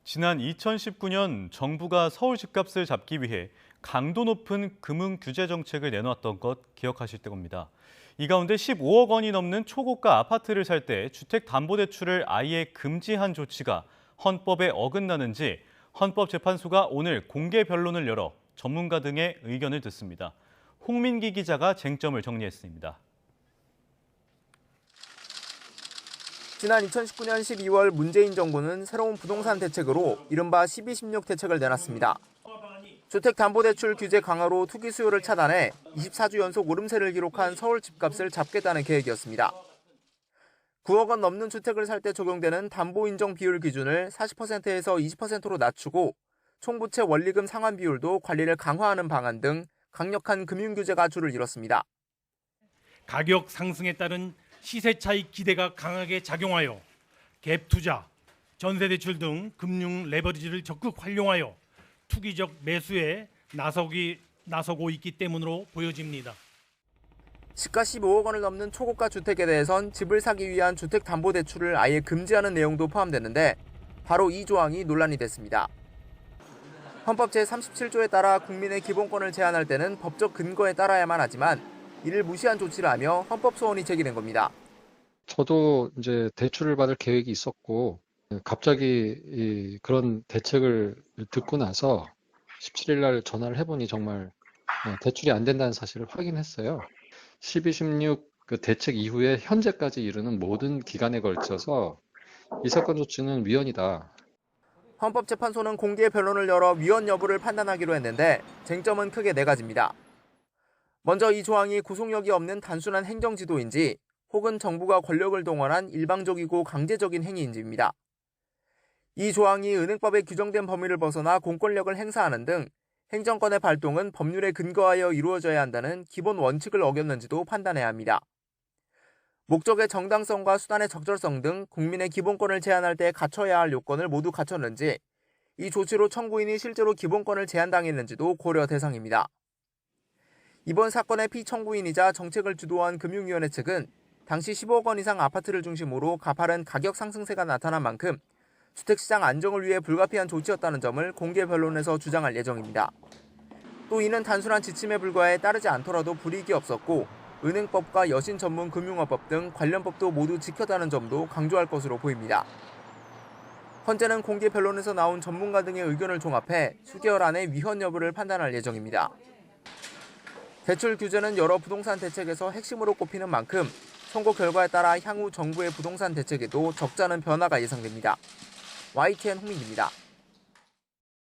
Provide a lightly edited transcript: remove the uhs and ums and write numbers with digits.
지난 2019년 정부가 서울 집값을 잡기 위해 강도 높은 금융 규제 정책을 내놓았던 것 기억하실 겁니다. 이 가운데 15억 원이 넘는 초고가 아파트를 살 때 주택담보대출을 아예 금지한 조치가 헌법에 어긋나는지 헌법재판소가 오늘 공개 변론을 열어 전문가 등의 의견을 듣습니다. 홍민기 기자가 쟁점을 정리했습니다. 지난 2019년 12월 문재인 정부는 새로운 부동산 대책으로 이른바 1216 대책을 내놨습니다. 주택담보대출 규제 강화로 투기 수요를 차단해 24주 연속 오름세를 기록한 서울 집값을 잡겠다는 계획이었습니다. 9억 원 넘는 주택을 살 때 적용되는 담보 인정 비율 기준을 40%에서 20%로 낮추고 총부채 원리금 상환 비율도 관리를 강화하는 방안 등 강력한 금융규제가 줄을 이뤘습니다. 가격 상승에 따른 시세 차익 기대가 강하게 작용하여 갭 투자, 전세대출 등 금융 레버리지를 적극 활용하여 투기적 매수에 나서고 있기 때문으로 보여집니다. 시가 15억 원을 넘는 초고가 주택에 대해선 집을 사기 위한 주택담보대출을 아예 금지하는 내용도 포함됐는데 바로 이 조항이 논란이 됐습니다. 헌법 제37조에 따라 국민의 기본권을 제한할 때는 법적 근거에 따라야만 하지만 이를 무시한 조치라며 헌법 소원이 제기된 겁니다. 저도 이제 대출을 받을 계획이 있었고 갑자기 그런 대책을 듣고 나서 17일 날 전화를 해보니 정말 대출이 안 된다는 사실을 확인했어요. 1216 그 대책 이후에 현재까지 이르는 모든 기간에 걸쳐서 이 사건 조치는 위헌이다. 헌법재판소는 공개 변론을 열어 위헌 여부를 판단하기로 했는데 쟁점은 크게 네 가지입니다. 먼저 이 조항이 구속력이 없는 단순한 행정지도인지 혹은 정부가 권력을 동원한 일방적이고 강제적인 행위인지입니다. 이 조항이 은행법에 규정된 범위를 벗어나 공권력을 행사하는 등 행정권의 발동은 법률에 근거하여 이루어져야 한다는 기본 원칙을 어겼는지도 판단해야 합니다. 목적의 정당성과 수단의 적절성 등 국민의 기본권을 제한할 때 갖춰야 할 요건을 모두 갖췄는지, 이 조치로 청구인이 실제로 기본권을 제한당했는지도 고려 대상입니다. 이번 사건의 피청구인이자 정책을 주도한 금융위원회 측은 당시 15억 원 이상 아파트를 중심으로 가파른 가격 상승세가 나타난 만큼 주택시장 안정을 위해 불가피한 조치였다는 점을 공개 변론에서 주장할 예정입니다. 또 이는 단순한 지침에 불과해 따르지 않더라도 불이익이 없었고 은행법과 여신 전문 금융업법 등 관련 법도 모두 지켰다는 점도 강조할 것으로 보입니다. 헌재는 공개 변론에서 나온 전문가 등의 의견을 종합해 수개월 안에 위헌 여부를 판단할 예정입니다. 대출 규제는 여러 부동산 대책에서 핵심으로 꼽히는 만큼 선고 결과에 따라 향후 정부의 부동산 대책에도 적잖은 변화가 예상됩니다. YTN 홍민기입니다.